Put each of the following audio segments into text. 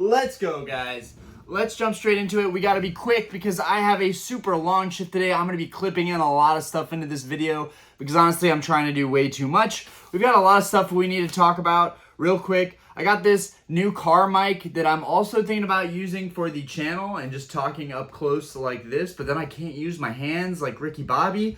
Let's go, guys. Let's jump straight into it. We got to be quick because I have a super long shift today. I'm going to be clipping in a lot of stuff into this video because honestly, I'm trying to do way too much. We've got a lot of stuff we need to talk about real quick. I got this new car mic that I'm also thinking about using for the channel and just talking up close like this, but then I can't use my hands like Ricky Bobby.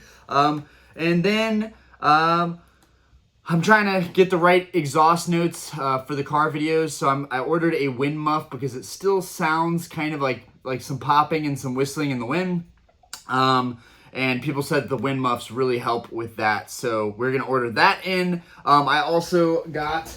I'm trying to get the right exhaust notes for the car videos, so I ordered a wind muff because it still sounds kind of like some popping and some whistling in the wind. And people said the wind muffs really help with that, so we're gonna order that in. I also got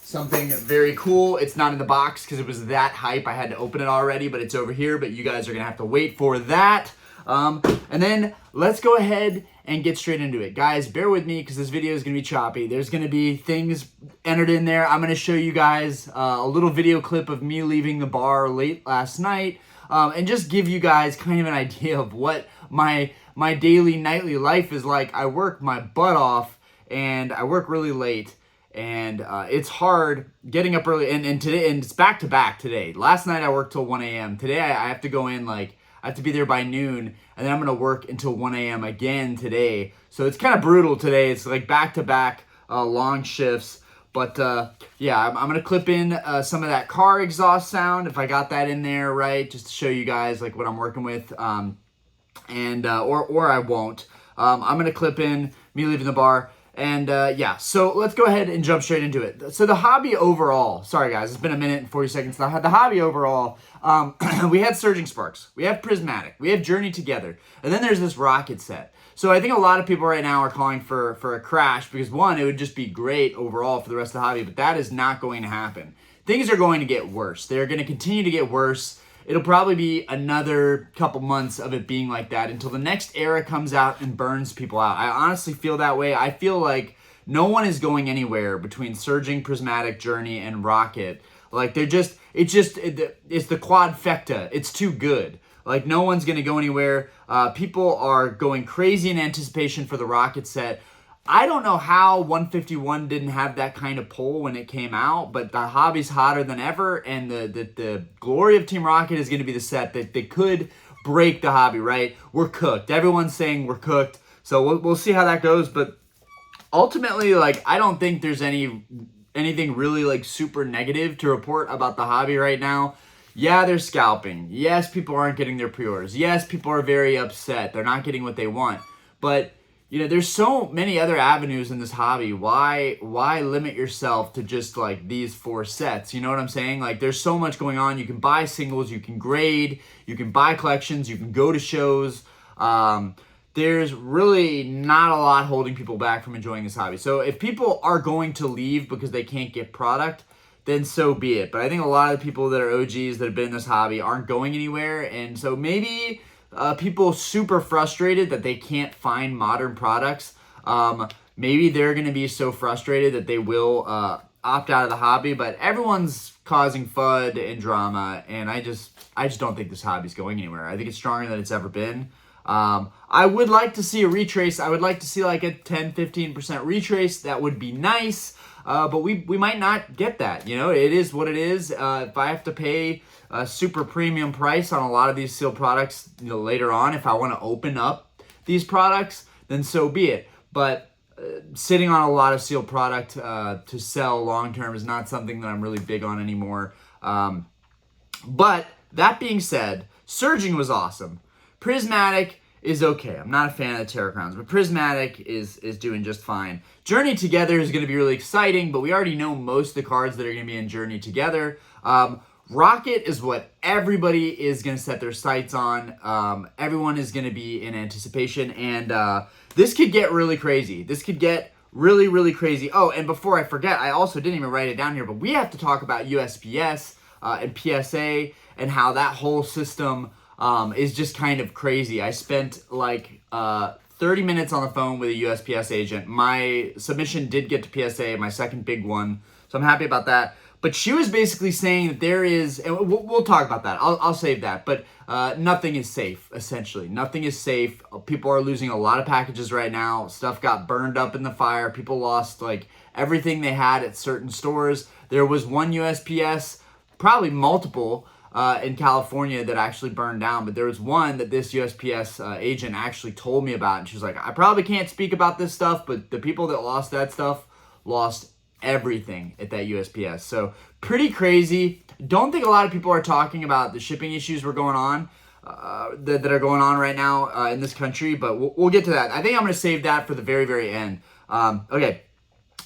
something very cool. It's not in the box because it was that hype. I had to open it already, but it's over here, but you guys are gonna have to wait for that. And then let's go ahead and get straight into it. Guys, bear with me because this video is going to be choppy. There's going to be things entered in there. I'm going to show you guys a little video clip of me leaving the bar late last night and just give you guys kind of an idea of what my daily, nightly life is like. I work my butt off and I work really late. And it's hard getting up early. And today, and it's back to back today. Last night I worked till 1 a.m. Today I have to go in I have to be there by noon, and then I'm going to work until 1 a.m. again today. So it's kind of brutal today. It's like back-to-back long shifts. But yeah, I'm going to clip in some of that car exhaust sound, if I got that in there right, just to show you guys like what I'm working with. Or I won't. I'm going to clip in me leaving the bar. And yeah, so let's go ahead and jump straight into it. So the hobby overall, sorry guys, it's been a minute and 40 seconds. The hobby overall, we had Surging Sparks, we have Prismatic, we have Journey Together, and then there's this Rocket set. So I think a lot of people right now are calling for a crash because one, it would just be great overall for the rest of the hobby, but that is not going to happen. Things are going to get worse. They're going to continue to get worse. It'll probably be another couple months of it being like that until the next era comes out and burns people out. I honestly feel that way. I feel like no one is going anywhere between Surging, Prismatic, Journey, and Rocket. Like it's the quadfecta. It's too good. Like no one's going to go anywhere. People are going crazy in anticipation for the Rocket set. I don't know how 151 didn't have that kind of pull when it came out, but the hobby's hotter than ever, and the glory of Team Rocket is going to be the set that they could break the hobby, right? We're cooked. Everyone's saying we're cooked, so we'll see how that goes, but ultimately, like, I don't think there's anything really, like, super negative to report about the hobby right now. Yeah, they're scalping. Yes, people aren't getting their pre-orders. Yes, people are very upset. They're not getting what they want, but you know, there's so many other avenues in this hobby. Why limit yourself to just like these 4 sets? You know what I'm saying? Like there's so much going on. You can buy singles, you can grade, you can buy collections, you can go to shows. There's really not a lot holding people back from enjoying this hobby. So if people are going to leave because they can't get product, then so be it. But I think a lot of the people that are OGs that have been in this hobby aren't going anywhere. And so maybe people super frustrated that they can't find modern products. Maybe they're going to be so frustrated that they will opt out of the hobby, but everyone's causing FUD and drama, and I just don't think this hobby's going anywhere. I think it's stronger than it's ever been. I would like to see a retrace. I would like to see like a 10-15% retrace. That would be nice. But we might not get that. You know, it is what it is. If I have to pay a super premium price on a lot of these sealed products, you know, later on, if I want to open up these products, then so be it. But sitting on a lot of sealed product to sell long term is not something that I'm really big on anymore. But that being said, Surging was awesome. Prismatic is okay. I'm not a fan of the Terra Crowns, but Prismatic is doing just fine. Journey Together is going to be really exciting, but we already know most of the cards that are going to be in Journey Together. Rocket is what everybody is going to set their sights on. Everyone is going to be in anticipation, and this could get really crazy. This could get really, really crazy. Oh, and before I forget, I also didn't even write it down here, but we have to talk about USPS and PSA and how that whole system is just kind of crazy. I spent like 30 minutes on the phone with a USPS agent. My submission did get to PSA, my second big one, so I'm happy about that. But she was basically saying that there is, and we'll talk about that. I'll save that. But nothing is safe, essentially. Nothing is safe. People are losing a lot of packages right now. Stuff got burned up in the fire. People lost like everything they had at certain stores. There was one USPS probably multiple in California that actually burned down, but there was one that this USPS agent actually told me about, and she was like, I probably can't speak about this stuff, but the people that lost that stuff lost everything at that USPS. So pretty crazy. Don't think a lot of people are talking about the shipping issues we're going on, that are going on right now in this country, but we'll get to that. I think I'm going to save that for the very, very end. Okay,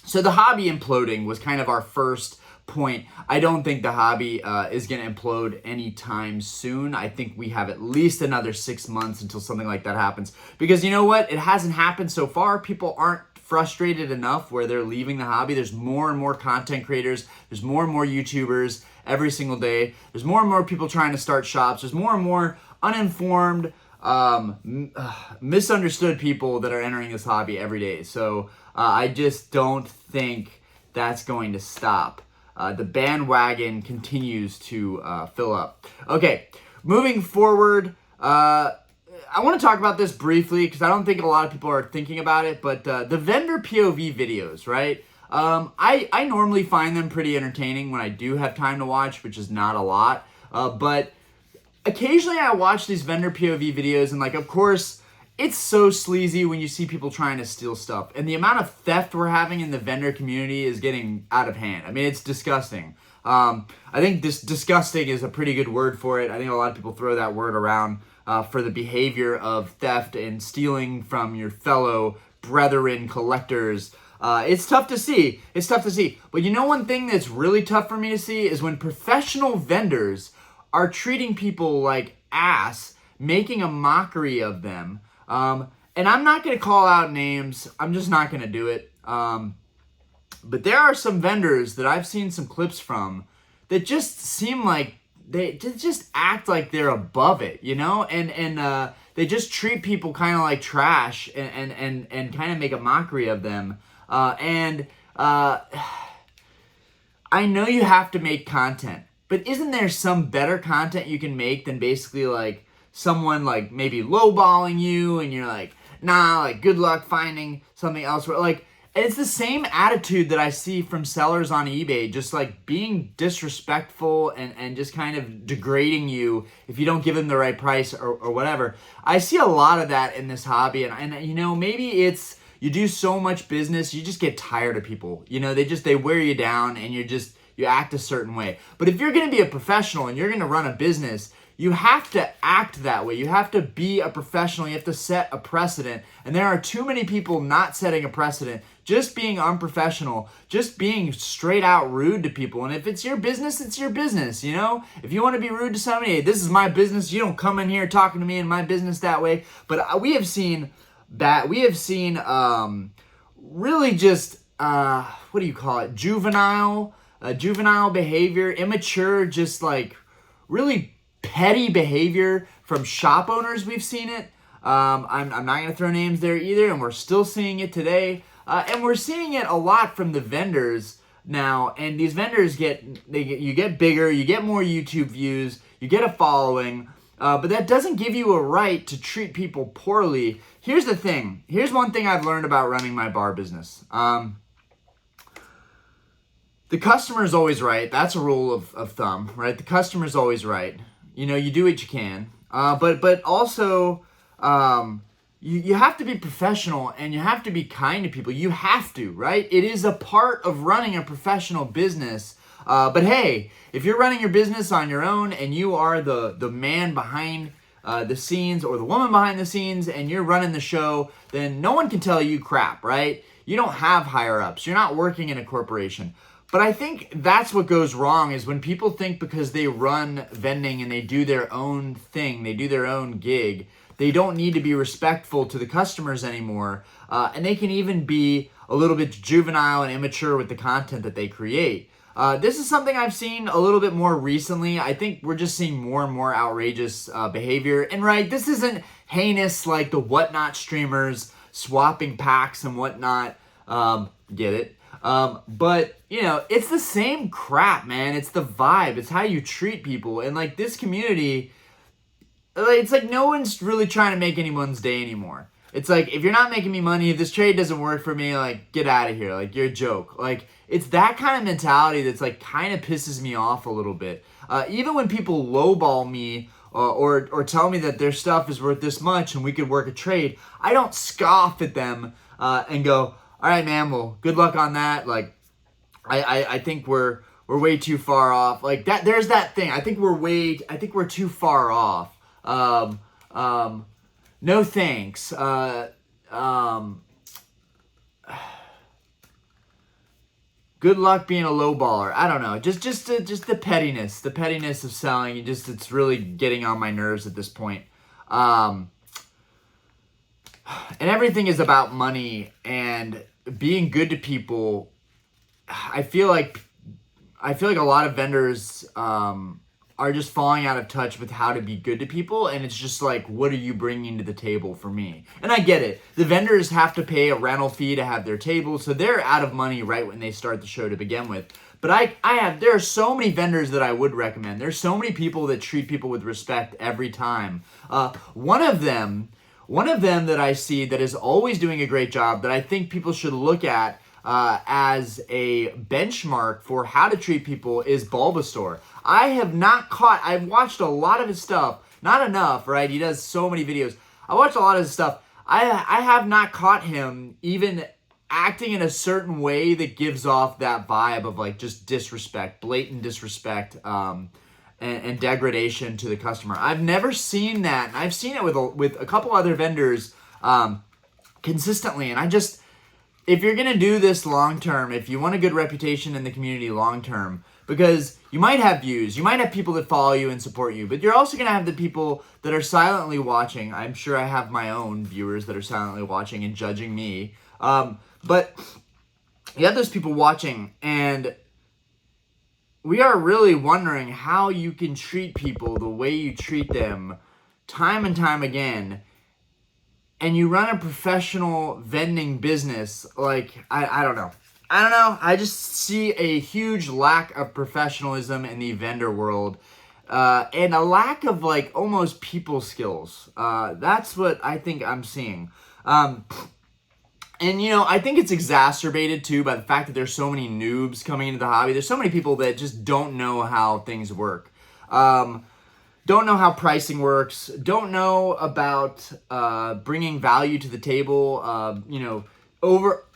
so the hobby imploding was kind of our first point. I don't think the hobby is going to implode anytime soon. I think we have at least another 6 months until something like that happens, because you know what? It hasn't happened so far. People aren't frustrated enough where they're leaving the hobby. There's more and more content creators. There's more and more YouTubers every single day. There's more and more people trying to start shops. There's more and more uninformed, misunderstood people that are entering this hobby every day. So I just don't think that's going to stop. The bandwagon continues to fill up. Okay, moving forward, I want to talk about this briefly because I don't think a lot of people are thinking about it, but the vendor POV videos, right? I normally find them pretty entertaining when I do have time to watch, which is not a lot, but occasionally I watch these vendor POV videos, and like, of course, it's so sleazy when you see people trying to steal stuff, and the amount of theft we're having in the vendor community is getting out of hand. I mean, it's disgusting. I think disgusting is a pretty good word for it. I think a lot of people throw that word around for the behavior of theft and stealing from your fellow brethren collectors. It's tough to see. It's tough to see. But you know, one thing that's really tough for me to see is when professional vendors are treating people like ass, making a mockery of them. And I'm not going to call out names. I'm just not going to do it. But there are some vendors that I've seen some clips from that just seem like they just act like they're above it, you know? And they just treat people kind of like trash and kind of make a mockery of them. I know you have to make content, but isn't there some better content you can make than basically like someone like maybe lowballing you and you're like, nah, like good luck finding something else. Like, and it's the same attitude that I see from sellers on eBay, just like being disrespectful and just kind of degrading you if you don't give them the right price or whatever. I see a lot of that in this hobby, and you know, maybe it's you do so much business, you just get tired of people. You know, they wear you down, and you act a certain way. But if you're going to be a professional and you're going to run a business, you have to act that way. You have to be a professional. You have to set a precedent. And there are too many people not setting a precedent, just being unprofessional, just being straight out rude to people. And if it's your business, it's your business, you know? If you want to be rude to somebody, hey, this is my business. You don't come in here talking to me in my business that way. But we have seen that. We have seen really just, what do you call it? Juvenile behavior, immature, just like really petty behavior from shop owners. We've seen it. I'm not going to throw names there either, and we're still seeing it today. And we're seeing it a lot from the vendors now, and these vendors you get bigger, you get more YouTube views, you get a following, but that doesn't give you a right to treat people poorly. Here's the thing. Here's one thing I've learned about running my bar business. The customer's always right. That's a rule of thumb, right? The customer's always right. You know, you do what you can. But also, you have to be professional, and you have to be kind to people. You have to, right? It is a part of running a professional business. But hey, if you're running your business on your own and you are the man behind the scenes or the woman behind the scenes and you're running the show, then no one can tell you crap, right? You don't have higher ups. You're not working in a corporation. But I think that's what goes wrong, is when people think because they run vending and they do their own thing, they do their own gig, they don't need to be respectful to the customers anymore. And they can even be a little bit juvenile and immature with the content that they create. This is something I've seen a little bit more recently. I think we're just seeing more and more outrageous behavior. And right, this isn't heinous like the Whatnot streamers swapping packs and whatnot. Get it? But, you know, it's the same crap, man. It's the vibe. It's how you treat people. And, like, this community, it's like no one's really trying to make anyone's day anymore. It's like, if you're not making me money, if this trade doesn't work for me, like, get out of here. Like, you're a joke. Like, it's that kind of mentality that's like kind of pisses me off a little bit. Even when people lowball me or tell me that their stuff is worth this much and we could work a trade, I don't scoff at them and go, all right, man, well, good luck on that. Like, I think we're way too far off. Like, that, there's that thing. I think we're too far off. No thanks. Good luck being a lowballer. I don't know. Just the pettiness of selling. It's really getting on my nerves at this point. And everything is about money and being good to people. I feel like a lot of vendors are just falling out of touch with how to be good to people, and it's just like, what are you bringing to the table for me? And I get it. The vendors have to pay a rental fee to have their table, so they're out of money right when they start the show to begin with. But there are so many vendors that I would recommend. There's so many people that treat people with respect every time. One of them that I see that is always doing a great job that I think people should look at as a benchmark for how to treat people is Bulbasaur. I've watched a lot of his stuff, not enough, right? He does so many videos. I watched a lot of his stuff. I have not caught him even acting in a certain way that gives off that vibe of like just disrespect, blatant disrespect, and degradation to the customer. I've never seen that. And I've seen it with a couple other vendors consistently, and if you're going to do this long term, if you want a good reputation in the community long term, because you might have views, you might have people that follow you and support you, but you're also going to have the people that are silently watching. I'm sure I have my own viewers that are silently watching and judging me. But you have those people watching, and we are really wondering how you can treat people the way you treat them time and time again. And you run a professional vending business, like, I don't know. I just see a huge lack of professionalism in the vendor world, and a lack of, like, almost people skills. That's what I think I'm seeing. And, I think it's exacerbated, too, by the fact that there's so many noobs coming into the hobby. There's so many people that just don't know how things work. Don't know how pricing works, don't know about bringing value to the table,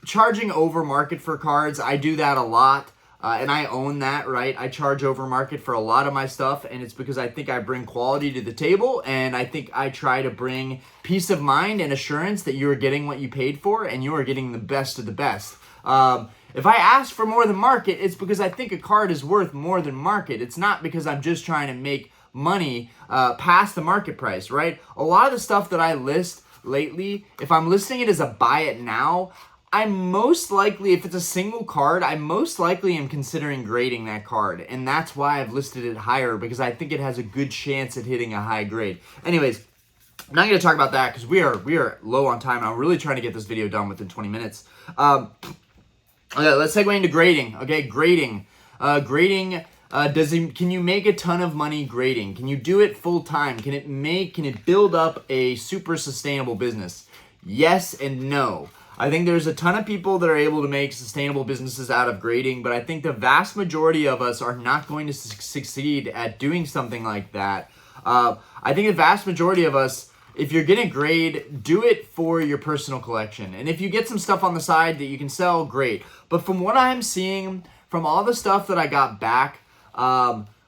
charging over market for cards. I do that a lot, and I own that, right? I charge over market for a lot of my stuff, and it's because I think I bring quality to the table, and I think I try to bring peace of mind and assurance that you are getting what you paid for, and you are getting the best of the best. If I ask for more than market, it's because I think a card is worth more than market. It's not because I'm just trying to make money past the market price, right? A lot of the stuff that I list lately, if I'm listing it as a buy it now, I'm most likely, if it's a single card, I most likely am considering grading that card. And that's why I've listed it higher, because I think it has a good chance at hitting a high grade. Anyways, I'm not going to talk about that because we are low on time. I'm really trying to get this video done within 20 minutes. Okay, let's segue into grading. Okay, grading. Can you make a ton of money grading? Can you do it full time? Can it build up a super sustainable business? Yes and no. I think there's a ton of people that are able to make sustainable businesses out of grading, but I think the vast majority of us are not going to succeed at doing something like that. I think the vast majority of us, if you're going to grade, do it for your personal collection. And if you get some stuff on the side that you can sell, great. But from what I'm seeing, from all the stuff that I got back,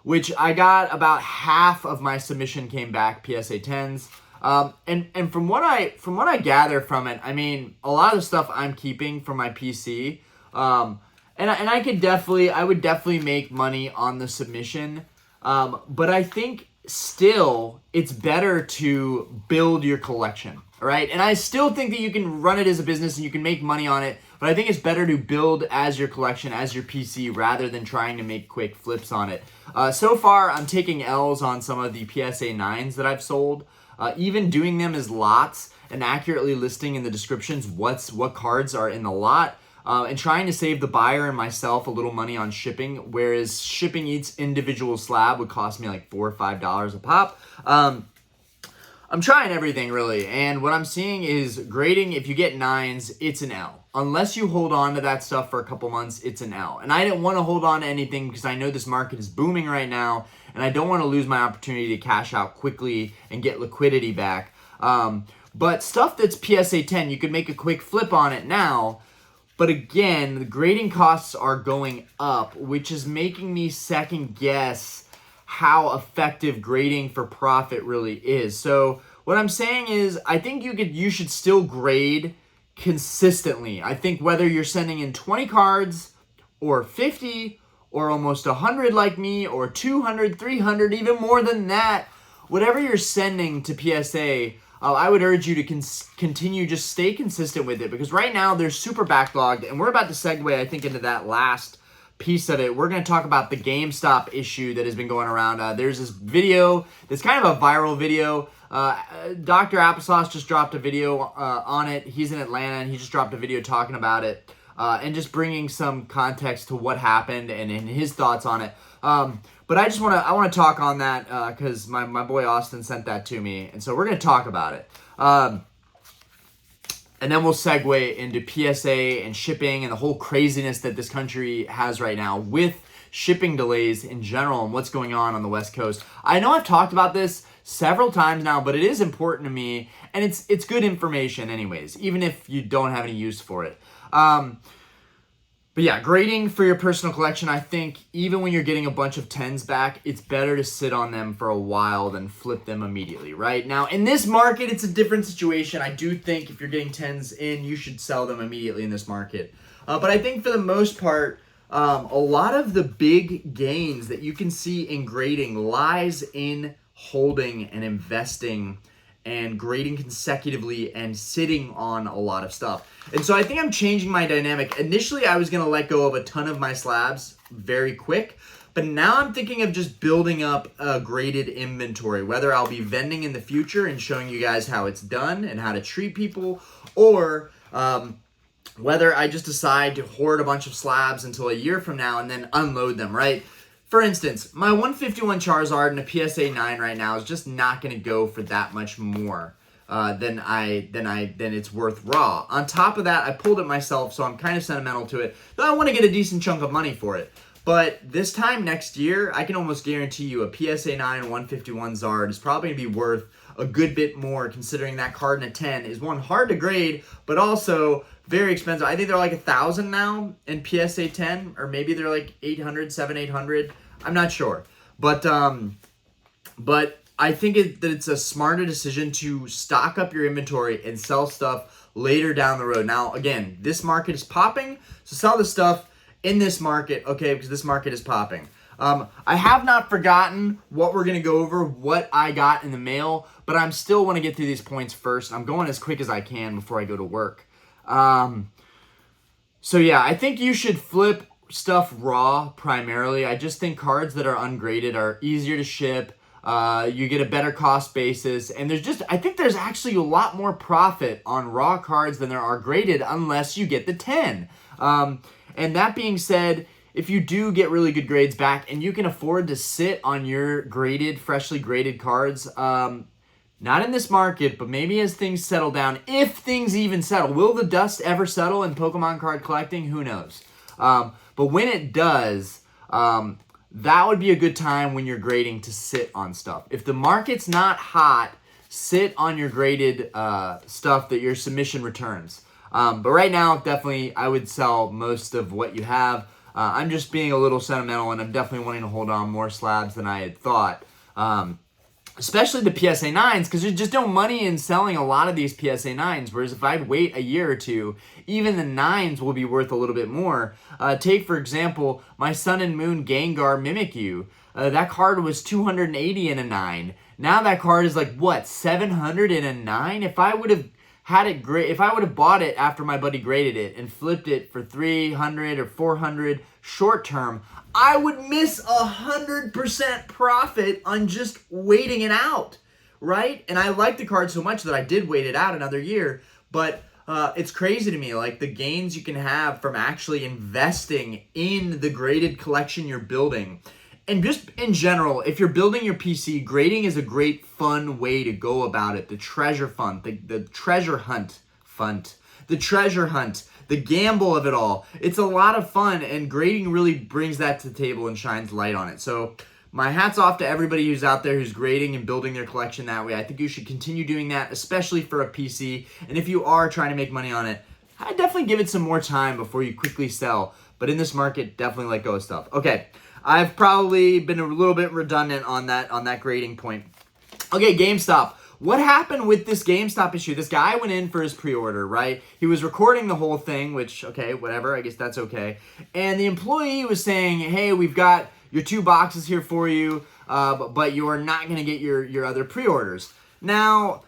which I got about half of my submission came back PSA 10s. And from what I gather from it, I mean, a lot of the stuff I'm keeping from my PC, and I would definitely make money on the submission. But I think still it's better to build your collection, right? And I still think that you can run it as a business and you can make money on it, but I think it's better to build as your collection, as your PC, rather than trying to make quick flips on it. So far, I'm taking L's on some of the PSA 9s that I've sold. Even doing them as lots and accurately listing in the descriptions what cards are in the lot, and trying to save the buyer and myself a little money on shipping, whereas shipping each individual slab would cost me like $4 or $5 a pop. I'm trying everything really, and what I'm seeing is grading, if you get 9s, it's an L. Unless you hold on to that stuff for a couple months, it's an L. And I didn't want to hold on to anything because I know this market is booming right now, and I don't want to lose my opportunity to cash out quickly and get liquidity back. But stuff that's PSA 10, you could make a quick flip on it now, but again, the grading costs are going up, which is making me second guess how effective grading for profit really is. So what I'm saying is, I think you should still grade consistently. I think whether you're sending in 20 cards or 50 or almost 100 like me or 200, 300, even more than that, whatever you're sending to PSA, I would urge you to continue, just stay consistent with it, because right now they're super backlogged, and we're about to segue, I think, into that last piece of it. We're going to talk about the GameStop issue that has been going around. There's this video that's kind of a viral video. Dr. Applesauce just dropped a video on it. He's in Atlanta, and he just dropped a video talking about it and just bringing some context to what happened and his thoughts on it. But I want to talk on that because my boy Austin sent that to me, and so we're going to talk about it. And then we'll segue into PSA and shipping and the whole craziness that this country has right now with shipping delays in general and what's going on the West Coast. I know I've talked about this several times now, but it is important to me, and it's good information anyways, even if you don't have any use for it. But yeah, grading for your personal collection, I think even when you're getting a bunch of 10s back, it's better to sit on them for a while than flip them immediately, right? Now, in this market, it's a different situation. I do think if you're getting 10s in, you should sell them immediately in this market. But I think for the most part, a lot of the big gains that you can see in grading lies in holding and investing and grading consecutively and sitting on a lot of stuff. And so I think I'm changing my dynamic. Initially, I was going to let go of a ton of my slabs very quick, but now I'm thinking of just building up a graded inventory, whether I'll be vending in the future and showing you guys how it's done and how to treat people, or whether I just decide to hoard a bunch of slabs until a year from now and then unload them, right? For instance, my 151 Charizard and a PSA 9 right now is just not going to go for that much more than it's worth raw. On top of that, I pulled it myself, so I'm kind of sentimental to it. Though I want to get a decent chunk of money for it. But this time next year, I can almost guarantee you a PSA 9 151 Zard is probably going to be worth a good bit more, considering that card in a 10 is, one, hard to grade, but also very expensive. I think they're like $1,000 now in PSA 10, or maybe they're like 800, 800. I'm not sure, but I think that it's a smarter decision to stock up your inventory and sell stuff later down the road. Now, again, this market is popping, so sell the stuff in this market, okay, because this market is popping. I have not forgotten what we're going to go over, what I got in the mail, but I'm still want to get through these points first. I'm going as quick as I can before I go to work. So yeah, I think you should flip stuff raw primarily. I just think cards that are ungraded are easier to ship. You get a better cost basis, and I think there's actually a lot more profit on raw cards than there are graded unless you get the 10. And that being said, if you do get really good grades back and you can afford to sit on your freshly graded cards, not in this market, but maybe as things settle down, if things even settle. Will the dust ever settle in Pokemon card collecting? Who knows? But when it does, that would be a good time when you're grading to sit on stuff. If the market's not hot, sit on your graded stuff that your submission returns. But right now, definitely, I would sell most of what you have. I'm just being a little sentimental, and I'm definitely wanting to hold on more slabs than I had thought. Especially the PSA 9s, because there's just no money in selling a lot of these PSA 9s, whereas if I'd wait a year or two, even the 9s will be worth a little bit more. Take, for example, my Sun and Moon Gengar Mimikyu. That card was $280 in a 9. Now that card is like, what, $700 in a 9? If I would have bought it after my buddy graded it and flipped it for $300 or $400 short term, I would miss 100% profit on just waiting it out, right? And I like the card so much that I did wait it out another year, but it's crazy to me, like the gains you can have from actually investing in the graded collection you're building. And just in general, if you're building your PC, grading is a great, fun way to go about it. The treasure hunt, the treasure hunt, the gamble of it all. It's a lot of fun, and grading really brings that to the table and shines light on it. So my hat's off to everybody who's out there who's grading and building their collection that way. I think you should continue doing that, especially for a PC. And if you are trying to make money on it, I'd definitely give it some more time before you quickly sell. But in this market, definitely let go of stuff. Okay, I've probably been a little bit redundant on that grading point. Okay, GameStop. What happened with this GameStop issue? This guy went in for his pre-order, right? He was recording the whole thing, which, okay, whatever, I guess that's okay. And the employee was saying, hey, we've got your 2 boxes here for you, but you are not going to get your other pre-orders. Now,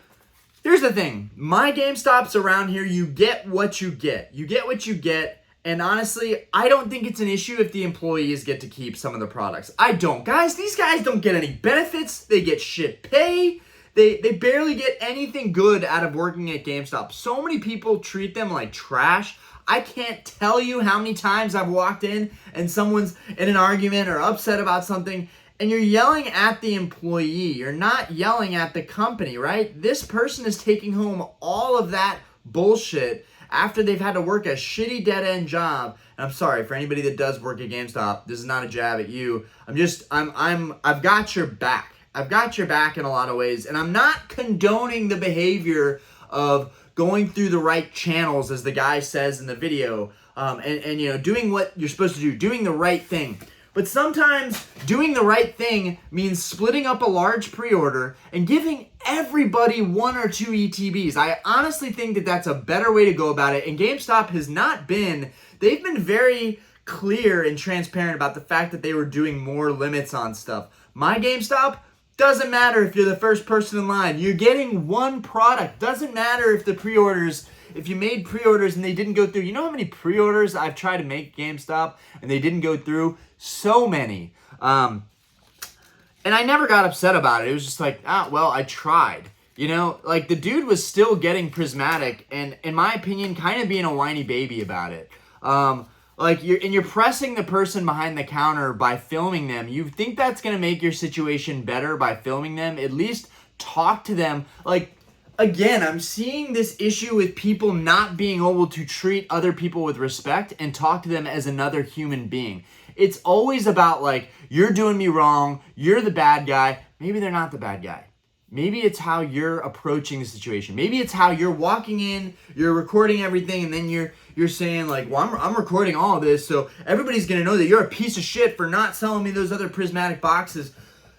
here's the thing. My GameStops around here, you get what you get. You get what you get. And honestly, I don't think it's an issue if the employees get to keep some of the products. I don't. Guys, these guys don't get any benefits. They get shit pay. They barely get anything good out of working at GameStop. So many people treat them like trash. I can't tell you how many times I've walked in and someone's in an argument or upset about something, and you're yelling at the employee. You're not yelling at the company, right? This person is taking home all of that bullshit after they've had to work a shitty dead-end job. And I'm sorry for anybody that does work at GameStop. This is not a jab at you. I've got your back. I've got your back in a lot of ways, and I'm not condoning the behavior of going through the right channels, as the guy says in the video, and you know, doing what you're supposed to do, doing the right thing. But sometimes doing the right thing means splitting up a large pre-order and giving everybody 1 or 2 ETBs. I honestly think that that's a better way to go about it, and GameStop has not been, they've been very clear and transparent about the fact that they were doing more limits on stuff. My GameStop, doesn't matter if you're the first person in line. You're getting 1 product. Doesn't matter if the pre-orders, if you made pre-orders and they didn't go through. You know how many pre-orders I've tried to make GameStop and they didn't go through? So many. And I never got upset about it. It was just like, well, I tried. You know, like the dude was still getting Prismatic and, in my opinion, kind of being a whiny baby about it. Like you're pressing the person behind the counter by filming them. You think that's going to make your situation better by filming them? At least talk to them. Like, again, I'm seeing this issue with people not being able to treat other people with respect and talk to them as another human being. It's always about like, you're doing me wrong, you're the bad guy. Maybe they're not the bad guy. Maybe it's how you're approaching the situation. Maybe it's how you're walking in, you're recording everything, and then you're saying like, well, I'm recording all of this, so everybody's gonna know that you're a piece of shit for not selling me those other Prismatic boxes.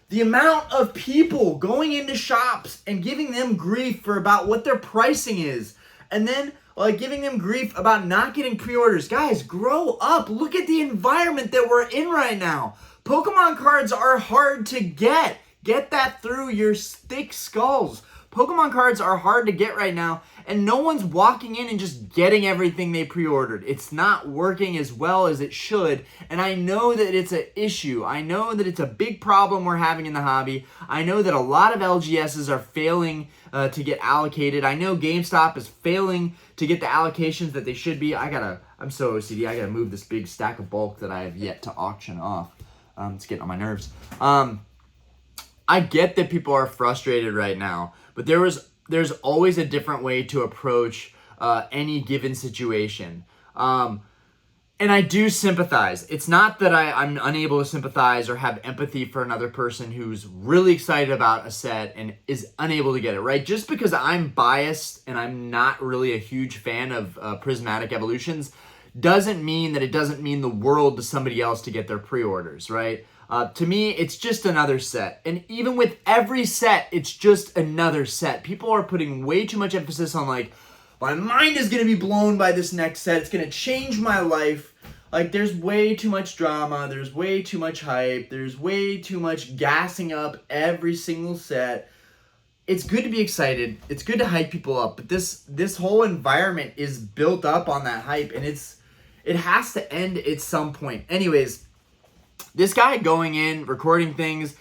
The amount of people going into shops and giving them grief for about what their pricing is, and then like giving them grief about not getting pre-orders. Guys, grow up. Look at the environment that we're in right now. Pokemon cards are hard to get. Get that through your thick skulls. Pokemon cards are hard to get right now, and no one's walking in and just getting everything they pre-ordered. It's not working as well as it should, and I know that it's an issue. I know that it's a big problem we're having in the hobby. I know that a lot of LGSs are failing to get allocated. I know GameStop is failing to get the allocations that they should be. I'm so OCD, I gotta move this big stack of bulk that I have yet to auction off. It's getting on my nerves. I get that people are frustrated right now, but there's always a different way to approach any given situation. And I do sympathize. It's not that I'm unable to sympathize or have empathy for another person who's really excited about a set and is unable to get it, right? Just because I'm biased and I'm not really a huge fan of Prismatic Evolutions doesn't mean that it doesn't mean the world to somebody else to get their pre-orders, right? To me, it's just another set. And even with every set, it's just another set. People are putting way too much emphasis on like, my mind is going to be blown by this next set. It's going to change my life. Like, there's way too much drama. There's way too much hype. There's way too much gassing up every single set. It's good to be excited. It's good to hype people up. But this whole environment is built up on that hype. And it has to end at some point. Anyways, this guy going in, recording things,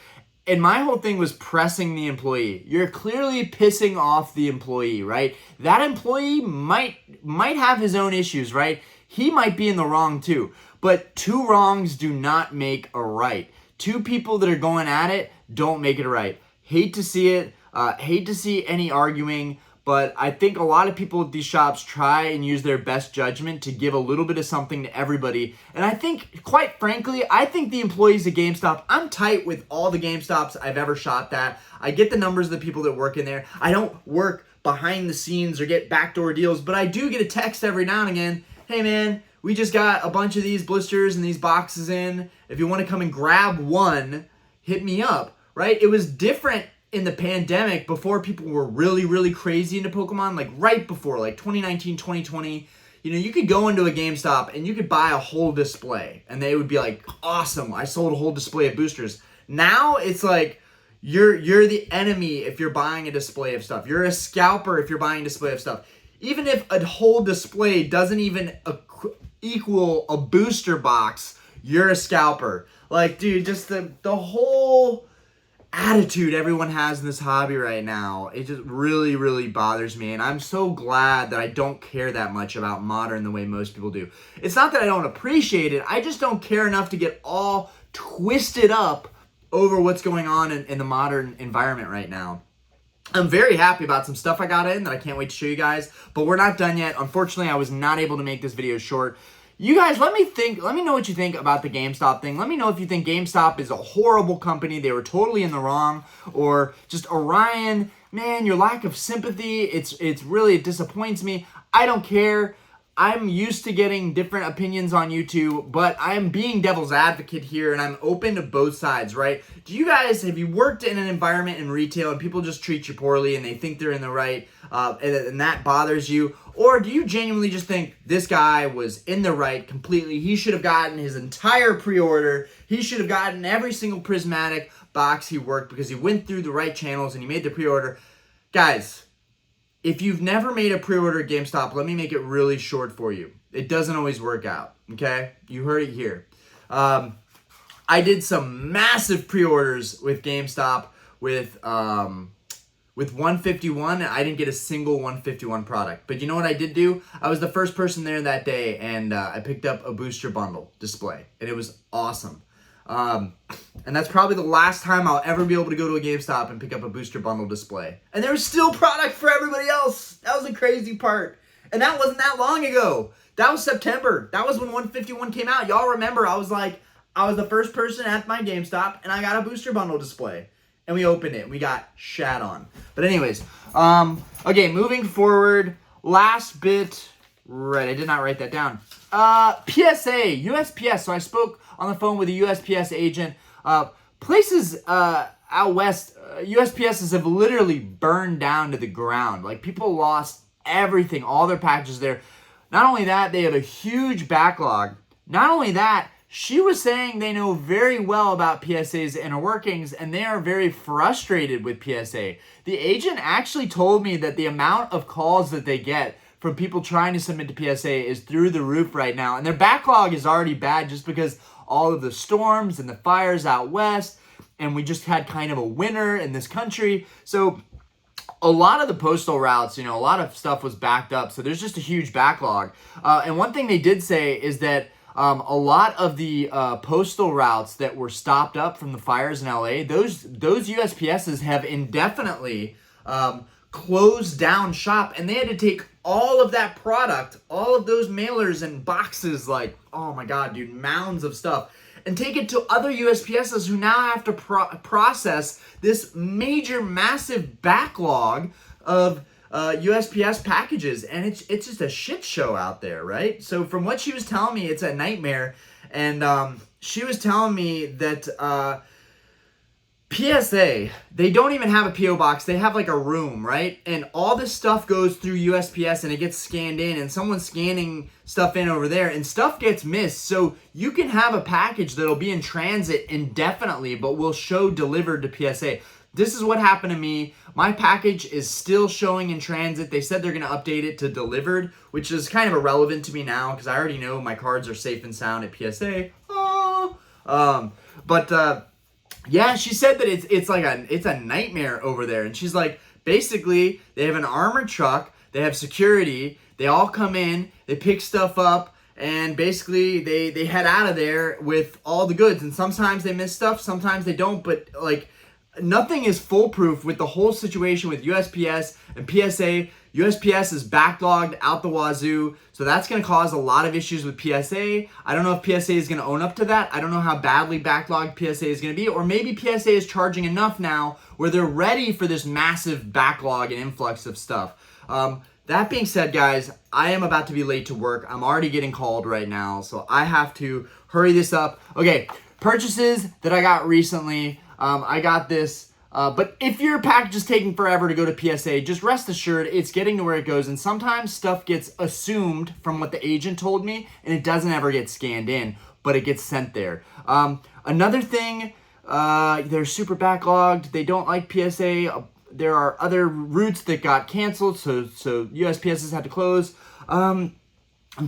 and my whole thing was pressing the employee. You're clearly pissing off the employee, right? That employee might have his own issues, right? He might be in the wrong too. But 2 wrongs do not make a right. Two people that are going at it don't make it right. Hate to see it. Hate to see any arguing. But I think a lot of people at these shops try and use their best judgment to give a little bit of something to everybody. And I think, quite frankly, I think the employees at GameStop, I'm tight with all the GameStops I've ever shopped at. I get the numbers of the people that work in there. I don't work behind the scenes or get backdoor deals, but I do get a text every now and again. Hey man, we just got a bunch of these blisters and these boxes in. If you want to come and grab one, hit me up, right? It was different in the pandemic before people were really, really crazy into Pokemon, like right before, like 2019, 2020, you know, you could go into a GameStop and you could buy a whole display and they would be like, awesome, I sold a whole display of boosters. Now it's like, you're the enemy if you're buying a display of stuff. You're a scalper if you're buying a display of stuff. Even if a whole display doesn't even equal a booster box, you're a scalper. Like, dude, just the whole attitude everyone has in this hobby right now, it just really, really bothers me. And I'm so glad that I don't care that much about Modern the way most people do. It's not that I don't appreciate it, I just don't care enough to get all twisted up over what's going on in the Modern environment right now. I'm very happy about some stuff I got in that I can't wait to show you guys, but we're not done yet. Unfortunately, I was not able to make this video short. You guys, let me know what you think about the GameStop thing. Let me know if you think GameStop is a horrible company, they were totally in the wrong, or just Orion, man, your lack of sympathy, it really disappoints me. I don't care. I'm used to getting different opinions on YouTube, but I'm being devil's advocate here, and I'm open to both sides, right? Have you worked in an environment in retail and people just treat you poorly and they think they're in the right, and that bothers you? Or do you genuinely just think this guy was in the right completely? He should have gotten his entire pre-order. He should have gotten every single prismatic box he worked because he went through the right channels and he made the pre-order. Guys, if you've never made a pre-order at GameStop, let me make it really short for you. It doesn't always work out, okay? You heard it here. I did some massive pre-orders with GameStop with 151, and I didn't get a single 151 product. But you know what I did do? I was the first person there that day, and I picked up a booster bundle display, and it was awesome. And that's probably the last time I'll ever be able to go to a GameStop and pick up a booster bundle display. And there was still product for everybody else. That was the crazy part. And that wasn't that long ago. That was September. That was when 151 came out. Y'all remember, I was the first person at my GameStop, and I got a booster bundle display. And we opened it. We got shat on. But anyways, okay, moving forward. Last bit. Right, I did not write that down. PSA, USPS. So I spoke on the phone with a USPS agent. Places out west, USPSs have literally burned down to the ground. Like, people lost everything, all their packages there. Not only that, they have a huge backlog. Not only that, she was saying they know very well about PSA's inner workings, and they are very frustrated with PSA. The agent actually told me that the amount of calls that they get from people trying to submit to PSA is through the roof right now. And their backlog is already bad just because all of the storms and the fires out west, and we just had kind of a winter in this country. So a lot of the postal routes, a lot of stuff was backed up. So there's just a huge backlog. And one thing they did say is that a lot of the postal routes that were stopped up from the fires in LA, those USPSs have indefinitely closed down shop, and they had to take all of that product, all of those mailers and boxes, like, oh my God, dude, mounds of stuff, and take it to other USPSs who now have to process this major, massive backlog of USPS packages, and it's just a shit show out there, right? So from what she was telling me, it's a nightmare, and she was telling me that PSA, they don't even have a P.O. box. They have like a room, right? And all this stuff goes through USPS and it gets scanned in, and someone's scanning stuff in over there, and stuff gets missed. So you can have a package that'll be in transit indefinitely but will show delivered to PSA. This is what happened to me. My package is still showing in transit. They said they're going to update it to delivered, which is kind of irrelevant to me now because I already know my cards are safe and sound at PSA. Yeah, she said that it's a nightmare over there, and she's like, basically they have an armored truck, they have security, they all come in, they pick stuff up, and basically they head out of there with all the goods. And sometimes they miss stuff, sometimes they don't, but like nothing is foolproof with the whole situation with USPS and PSA. USPS is backlogged out the wazoo, so that's going to cause a lot of issues with PSA. I don't know if PSA is going to own up to that. I don't know how badly backlogged PSA is going to be, or maybe PSA is charging enough now where they're ready for this massive backlog and influx of stuff. That being said, guys, I am about to be late to work. I'm already getting called right now, so I have to hurry this up. Okay, purchases that I got recently. I got this. But if your package is taking forever to go to PSA, just rest assured it's getting to where it goes. And sometimes stuff gets assumed from what the agent told me, and it doesn't ever get scanned in, but it gets sent there. Another thing, they're super backlogged. They don't like PSA. There are other routes that got canceled, so USPS has had to close. I'm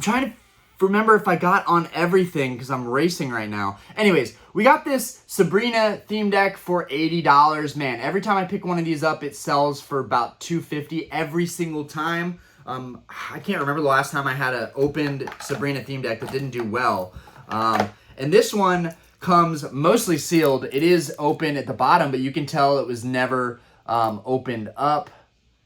trying to remember if I got on everything because I'm racing right now. Anyways, we got this Sabrina theme deck for $80. Man, every time I pick one of these up, it sells for about $250 every single time. I can't remember the last time I had an opened Sabrina theme deck that didn't do well. And this one comes mostly sealed. It is open at the bottom, but you can tell it was never opened up.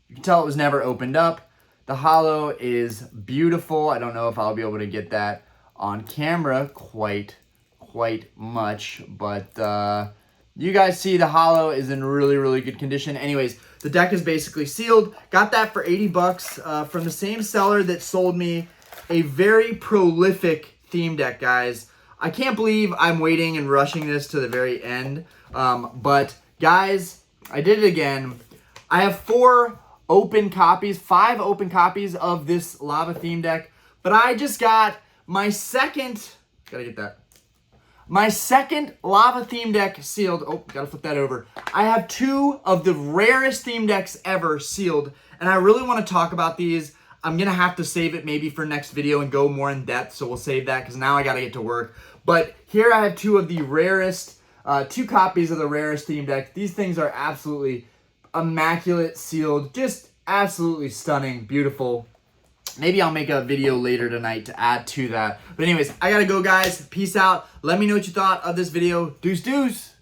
You can tell it was never opened up. The holo is beautiful. I don't know if I'll be able to get that on camera quite much, but you guys see the holo is in really good condition. Anyways, the deck is basically sealed. Got that for 80 bucks from the same seller that sold me a very prolific theme deck, guys. I can't believe I'm waiting and rushing this to the very end, but guys, I did it again. I have 5 open copies of this lava theme deck, but I just got my second lava theme deck sealed. Oh, gotta flip that over. I have 2 of the rarest theme decks ever sealed, and I really want to talk about these. I'm gonna have to save it maybe for next video and go more in depth, so we'll save that because now I gotta get to work. But here I have 2 of the rarest, 2 copies of the rarest theme deck. These things are absolutely immaculate, sealed, just absolutely stunning, beautiful. Maybe I'll make a video later tonight to add to that. But anyways, I gotta go, guys. Peace out. Let me know what you thought of this video. Deuce.